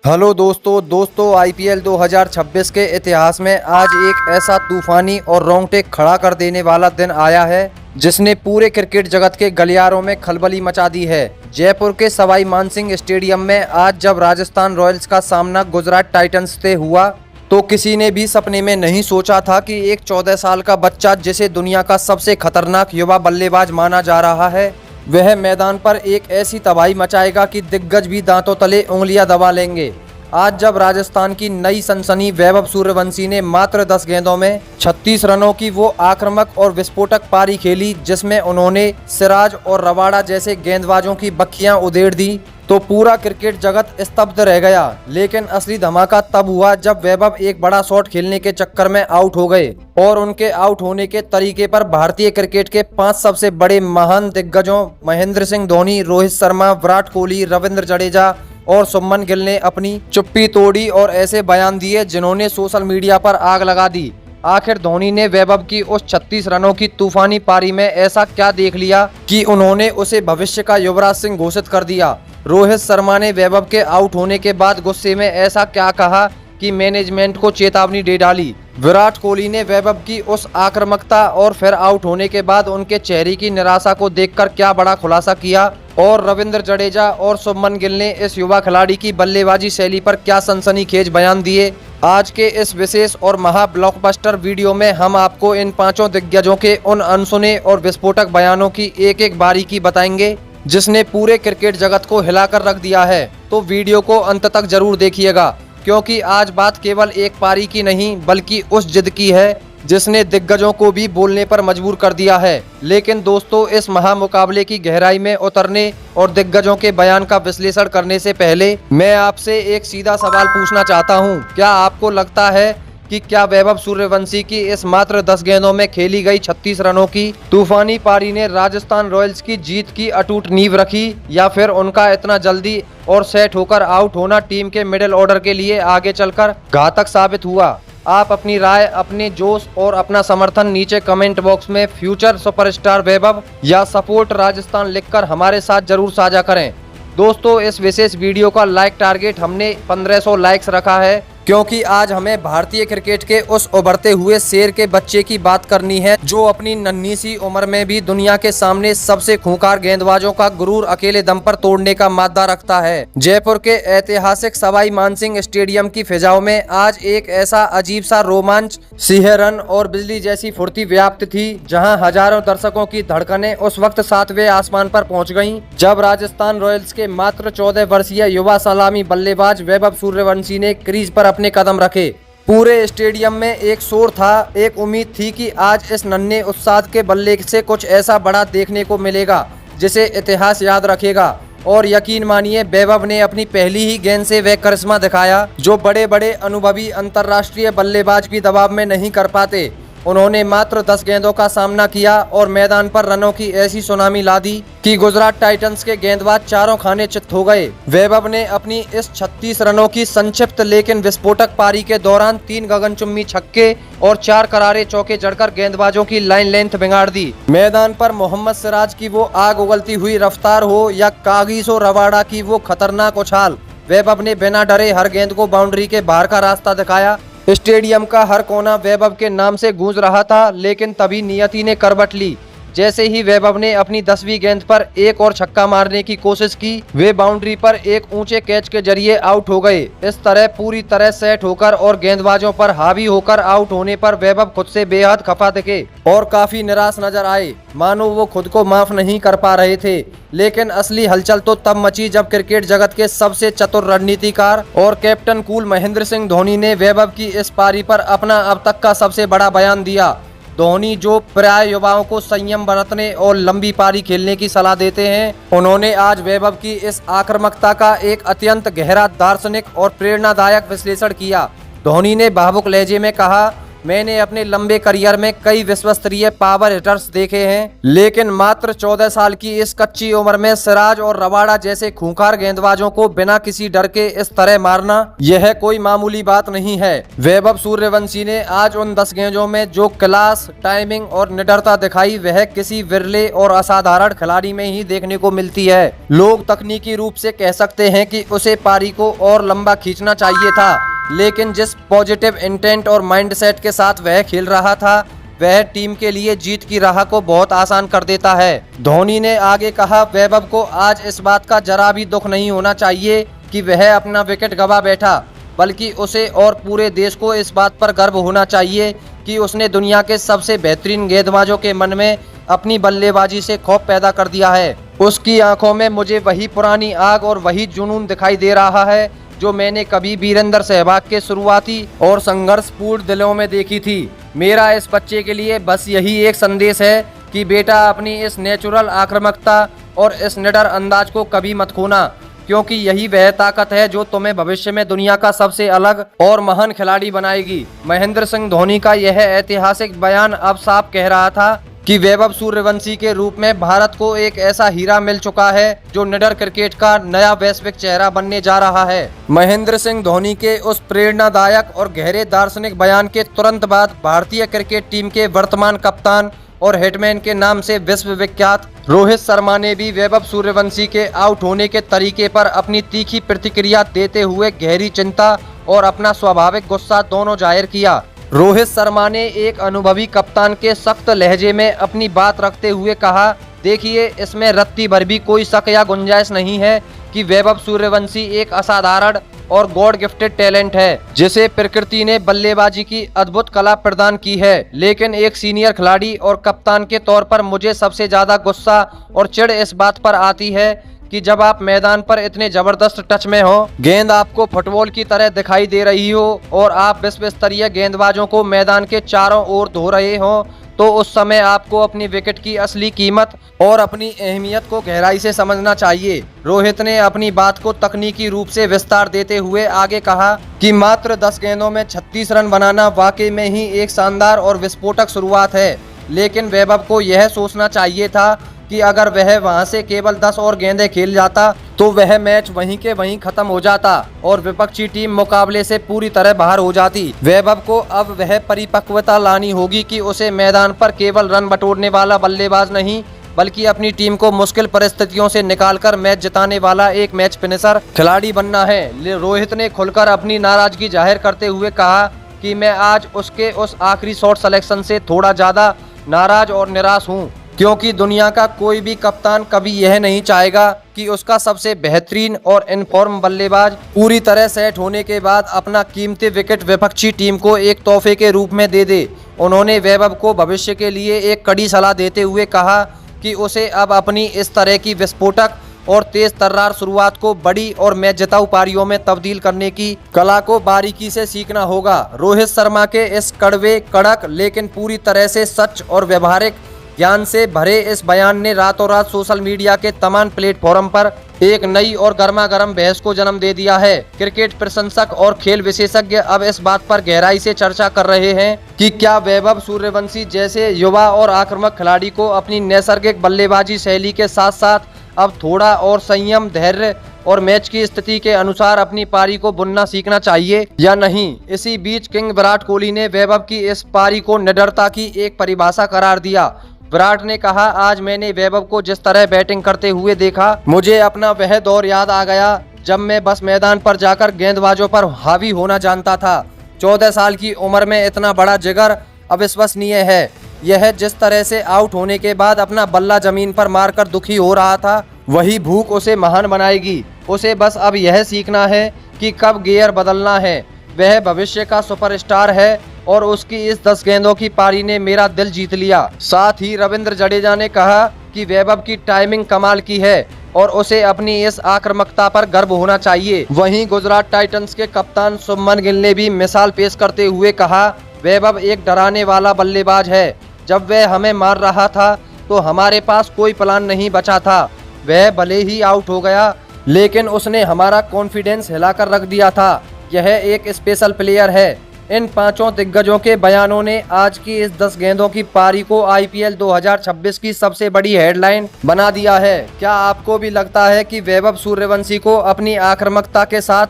दोस्तों आईपीएल 2026 के इतिहास में आज एक ऐसा तूफानी और रोंगटे खड़ा कर देने वाला दिन आया है जिसने पूरे क्रिकेट जगत के गलियारों में खलबली मचा दी है। जयपुर के सवाई मानसिंह स्टेडियम में आज जब राजस्थान रॉयल्स का सामना गुजरात टाइटंस से हुआ तो किसी ने भी सपने में नहीं सोचा था कि एक 14 साल का बच्चा जिसे दुनिया का सबसे खतरनाक युवा बल्लेबाज माना जा रहा है वह मैदान पर एक ऐसी तबाही मचाएगा कि दिग्गज भी दांतों तले उंगलियां दबा लेंगे। आज जब राजस्थान की नई सनसनी वैभव सूर्यवंशी ने मात्र 10 गेंदों में 36 रनों की वो आक्रामक और विस्फोटक पारी खेली जिसमें उन्होंने सिराज और रबाडा जैसे गेंदबाजों की बखियां उधेड़ दी तो पूरा क्रिकेट जगत स्तब्ध रह गया। लेकिन असली धमाका तब हुआ जब वैभव एक बड़ा शॉट खेलने के चक्कर में आउट हो गए और उनके आउट होने के तरीके पर भारतीय क्रिकेट के 5 सबसे बड़े महान दिग्गजों महेंद्र सिंह धोनी, रोहित शर्मा, विराट कोहली, रविंद्र जडेजा और शुभमन गिल ने अपनी चुप्पी तोड़ी और ऐसे बयान दिए जिन्होंने सोशल मीडिया पर आग लगा दी। आखिर धोनी ने वैभव की उस 36 रनों की तूफानी पारी में ऐसा क्या देख लिया कि उन्होंने उसे भविष्य का युवराज सिंह घोषित कर दिया। रोहित शर्मा ने वैभव के आउट होने के बाद गुस्से में ऐसा क्या कहा कि मैनेजमेंट को चेतावनी दे डाली। विराट कोहली ने वैभव की उस आक्रामकता और फिर आउट होने के बाद उनके चेहरे की निराशा को देखकर क्या बड़ा खुलासा किया और रविंद्र जडेजा और शुभमन गिल ने इस युवा खिलाड़ी की बल्लेबाजी शैली पर क्या सनसनीखेज बयान दिए। आज के इस विशेष और महा ब्लॉकबस्टर वीडियो में हम आपको इन 5 दिग्गजों के उन अनसुने और विस्फोटक बयानों की एक एक बारीकी बताएंगे जिसने पूरे क्रिकेट जगत को हिलाकर रख दिया है। तो वीडियो को अंत तक जरूर देखिएगा क्योंकि आज बात केवल एक पारी की नहीं बल्कि उस जिद की है जिसने दिग्गजों को भी बोलने पर मजबूर कर दिया है। लेकिन दोस्तों, इस महामुकाबले की गहराई में उतरने और दिग्गजों के बयान का विश्लेषण करने से पहले मैं आपसे एक सीधा सवाल पूछना चाहता हूं। क्या आपको लगता है कि क्या वैभव सूर्यवंशी की इस मात्र 10 गेंदों में खेली गई 36 रनों की तूफानी पारी ने राजस्थान रॉयल्स की जीत की अटूट नींव रखी या फिर उनका इतना जल्दी और सेट होकर आउट होना टीम के मिडिल ऑर्डर के लिए आगे चलकर घातक साबित हुआ? आप अपनी राय, अपने जोश और अपना समर्थन नीचे कमेंट बॉक्स में फ्यूचर सुपरस्टार वैभव या सपोर्ट राजस्थान लिखकर हमारे साथ जरूर साझा करें। दोस्तों, इस विशेष वीडियो का लाइक टारगेट हमने 1500 लाइक्स रखा है क्योंकि आज हमें भारतीय क्रिकेट के उस उभरते हुए शेर के बच्चे की बात करनी है जो अपनी नन्ही सी उम्र में भी दुनिया के सामने सबसे खूंखार गेंदबाजों का गुरूर अकेले दम पर तोड़ने का मादा रखता है। जयपुर के ऐतिहासिक सवाई मानसिंह स्टेडियम की फिजाओं में आज एक ऐसा अजीब सा रोमांच, सिहरन और बिजली जैसी फुर्ती व्याप्त थी जहां हजारों दर्शकों की धड़कनें उस वक्त 7वें आसमान पर पहुंच गईं जब राजस्थान रॉयल्स के मात्र 14 वर्षीय युवा सलामी बल्लेबाज वैभव सूर्यवंशी ने क्रीज पर अपने कदम रखे। पूरे स्टेडियम में एक शोर था, एक उम्मीद थी कि आज इस नन्हे उत्साह के बल्ले से कुछ ऐसा बड़ा देखने को मिलेगा जिसे इतिहास याद रखेगा। और यकीन मानिए, वैभव ने अपनी पहली ही गेंद से वह करिश्मा दिखाया जो बड़े बड़े अनुभवी अंतर्राष्ट्रीय बल्लेबाज भी दबाव में नहीं कर पाते। उन्होंने मात्र 10 गेंदों का सामना किया और मैदान पर रनों की ऐसी सुनामी ला दी कि गुजरात टाइटंस के गेंदबाज चारों खाने चित्त हो गए। वैभव ने अपनी इस 36 रनों की संक्षिप्त लेकिन विस्फोटक पारी के दौरान 3 गगनचुम्बी छक्के और 4 करारे चौके जड़कर गेंदबाजों की लाइन लेंथ बिगाड़ दी। मैदान पर मोहम्मद सिराज की वो आग उगलती हुई रफ्तार हो या कागिसो रबाडा की वो खतरनाक उछाल, वैभव ने बिना डरे हर गेंद को बाउंड्री के बाहर का रास्ता दिखाया। स्टेडियम का हर कोना वैभव के नाम से गूंज रहा था। लेकिन तभी नियति ने करवट ली। जैसे ही वैभव ने अपनी 10वीं गेंद पर एक और छक्का मारने की कोशिश की, वे बाउंड्री पर एक ऊंचे कैच के जरिए आउट हो गए। इस तरह पूरी तरह सेट होकर और गेंदबाजों पर हावी होकर आउट होने पर वैभव खुद से बेहद खफा दिखे और काफी निराश नजर आए, मानो वो खुद को माफ नहीं कर पा रहे थे। लेकिन असली हलचल तो तब मची जब क्रिकेट जगत के सबसे चतुर रणनीतिकार और कैप्टन कूल महेंद्र सिंह धोनी ने वैभव की इस पारी पर अपना अब तक का सबसे बड़ा बयान दिया। धोनी, जो प्राय युवाओं को संयम बरतने और लंबी पारी खेलने की सलाह देते हैं, उन्होंने आज वैभव की इस आक्रामकता का एक अत्यंत गहरा, दार्शनिक और प्रेरणादायक विश्लेषण किया। धोनी ने भावुक लहजे में कहा, मैंने अपने लंबे करियर में कई विश्वस्तरीय पावर हिटर्स देखे हैं, लेकिन मात्र 14 साल की इस कच्ची उम्र में सिराज और रबाडा जैसे खूंखार गेंदबाजों को बिना किसी डर के इस तरह मारना, यह कोई मामूली बात नहीं है। वैभव सूर्यवंशी ने आज उन 10 गेंदों में जो क्लास, टाइमिंग और निडरता दिखाई, वह किसी विरले और असाधारण खिलाड़ी में ही देखने को मिलती है। लोग तकनीकी रूप से कह सकते हैं कि उसे पारी को और लंबा खींचना चाहिए था, लेकिन जिस पॉजिटिव इंटेंट और माइंडसेट के साथ वह खेल रहा था, वह टीम के लिए जीत की राह को बहुत आसान कर देता है। धोनी ने आगे कहा, वैभव को आज इस बात का जरा भी दुख नहीं होना चाहिए कि वह अपना विकेट गंवा बैठा, बल्कि उसे और पूरे देश को इस बात पर गर्व होना चाहिए कि उसने दुनिया के सबसे बेहतरीन गेंदबाजों के मन में अपनी बल्लेबाजी से खौफ पैदा कर दिया है। उसकी आंखों में मुझे वही पुरानी आग और वही जुनून दिखाई दे रहा है जो मैंने कभी वीरेंद्र सहवाग के शुरुआती और संघर्षपूर्ण दिलों में देखी थी। मेरा इस बच्चे के लिए बस यही एक संदेश है कि बेटा, अपनी इस नेचुरल आक्रामकता और इस निडर अंदाज को कभी मत खोना, क्योंकि यही वह ताकत है जो तुम्हें भविष्य में दुनिया का सबसे अलग और महान खिलाड़ी बनाएगी। महेंद्र सिंह धोनी का यह ऐतिहासिक बयान अब साफ कह रहा था कि वैभव सूर्यवंशी के रूप में भारत को एक ऐसा हीरा मिल चुका है जो निडर क्रिकेट का नया वैश्विक चेहरा बनने जा रहा है। महेंद्र सिंह धोनी के उस प्रेरणादायक और गहरे दार्शनिक बयान के तुरंत बाद भारतीय क्रिकेट टीम के वर्तमान कप्तान और हिटमैन के नाम से विश्व विख्यात रोहित शर्मा ने भी वैभव सूर्यवंशी के आउट होने के तरीके पर अपनी तीखी प्रतिक्रिया देते हुए गहरी चिंता और अपना स्वाभाविक गुस्सा दोनों जाहिर किया। रोहित शर्मा ने एक अनुभवी कप्तान के सख्त लहजे में अपनी बात रखते हुए कहा, देखिए, इसमें रत्ती भर भी कोई शक या गुंजाइश नहीं है कि वैभव सूर्यवंशी एक असाधारण और गॉड गिफ्टेड टैलेंट है, जिसे प्रकृति ने बल्लेबाजी की अद्भुत कला प्रदान की है। लेकिन एक सीनियर खिलाड़ी और कप्तान के तौर पर मुझे सबसे ज्यादा गुस्सा और चिढ़ इस बात पर आती है कि जब आप मैदान पर इतने जबरदस्त टच में हो, गेंद आपको फुटबॉल की तरह दिखाई दे रही हो और आप विश्व स्तरीय गेंदबाजों को मैदान के चारों ओर धो रहे हो, तो उस समय आपको अपनी विकेट की असली कीमत और अपनी अहमियत को गहराई से समझना चाहिए। रोहित ने अपनी बात को तकनीकी रूप से विस्तार देते हुए आगे कहा कि मात्र 10 गेंदों में 36 रन बनाना वाकई में ही एक शानदार और विस्फोटक शुरुआत है, लेकिन वैभव को यह सोचना चाहिए था कि अगर वह वहां से केवल 10 और गेंदें खेल जाता तो वह मैच वहीं के वहीं खत्म हो जाता और विपक्षी टीम मुकाबले से पूरी तरह बाहर हो जाती। वैभव को अब वह परिपक्वता लानी होगी कि उसे मैदान पर केवल रन बटोरने वाला बल्लेबाज नहीं, बल्कि अपनी टीम को मुश्किल परिस्थितियों से निकालकर मैच जिताने वाला एक मैच फिनिशर खिलाड़ी बनना है। रोहित ने खुलकर अपनी नाराजगी जाहिर करते हुए कहा कि मैं आज उसके उस आखिरी शॉट सिलेक्शन से थोड़ा ज्यादा नाराज और निराश हूँ, क्योंकि दुनिया का कोई भी कप्तान कभी यह नहीं चाहेगा कि उसका सबसे बेहतरीन और इनफॉर्म बल्लेबाज पूरी तरह सेट होने के बाद अपना कीमती विकेट विपक्षी टीम को एक तोहफे के रूप में दे दे। उन्होंने वैभव को भविष्य के लिए एक कड़ी सलाह देते हुए कहा कि उसे अब अपनी इस तरह की विस्फोटक और तेज तर्रार शुरुआत को बड़ी और मैच जिताऊ पारियों में तब्दील करने की कला को बारीकी से सीखना होगा। रोहित शर्मा के इस कड़वे, कड़क लेकिन पूरी तरह से सच और व्यवहारिक ज्ञान से भरे इस बयान ने रातों रात सोशल मीडिया के तमाम प्लेटफॉर्म पर एक नई और गर्मा गर्म बहस को जन्म दे दिया है। क्रिकेट प्रशंसक और खेल विशेषज्ञ अब इस बात पर गहराई से चर्चा कर रहे हैं कि क्या वैभव सूर्यवंशी जैसे युवा और आक्रामक खिलाड़ी को अपनी नैसर्गिक बल्लेबाजी शैली के साथ साथ अब थोड़ा और संयम, धैर्य और मैच की स्थिति के अनुसार अपनी पारी को बुनना सीखना चाहिए या नहीं। इसी बीच किंग विराट कोहली ने वैभव की इस पारी को निडरता की एक परिभाषा करार दिया। विराट ने कहा, आज मैंने वैभव को जिस तरह बैटिंग करते हुए देखा, मुझे अपना वह दौर याद आ गया जब मैं बस मैदान पर जाकर गेंदबाजों पर हावी होना जानता था। 14 साल की उम्र में इतना बड़ा जिगर अविश्वसनीय है। यह जिस तरह से आउट होने के बाद अपना बल्ला जमीन पर मारकर दुखी हो रहा था, वही भूख उसे महान बनाएगी। उसे बस अब यह सीखना है कि कब गियर बदलना है। वह भविष्य का सुपरस्टार है और उसकी इस 10 गेंदों की पारी ने मेरा दिल जीत लिया। साथ ही रविंद्र जडेजा ने कहा कि वैभव की टाइमिंग कमाल की है और उसे अपनी इस आक्रामकता पर गर्व होना चाहिए। वहीं गुजरात टाइटंस के कप्तान शुभमन गिल ने भी मिसाल पेश करते हुए कहा, वैभव एक डराने वाला बल्लेबाज है। जब वह हमें मार रहा था तो हमारे पास कोई प्लान नहीं बचा था। वह भले ही आउट हो गया, लेकिन उसने हमारा कॉन्फिडेंस हिलाकर रख दिया था। यह एक स्पेशल प्लेयर है। इन पांचों दिग्गजों के बयानों ने आज की इस 10 गेंदों की पारी को आईपीएल 2026 की सबसे बड़ी हेडलाइन बना दिया है। क्या आपको भी लगता है कि वैभव सूर्यवंशी को अपनी आक्रामकता के साथ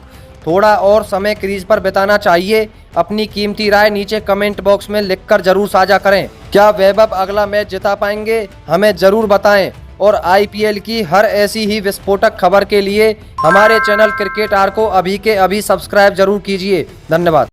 थोड़ा और समय क्रीज पर बिताना चाहिए? अपनी कीमती राय नीचे कमेंट बॉक्स में लिखकर जरूर साझा करें। क्या वैभव अगला मैच जिता पाएंगे? हमें जरूर बताएं। और आईपीएल की हर ऐसी ही विस्फोटक खबर के लिए हमारे चैनल क्रिकेट आर को अभी के अभी सब्सक्राइब जरूर कीजिए। धन्यवाद।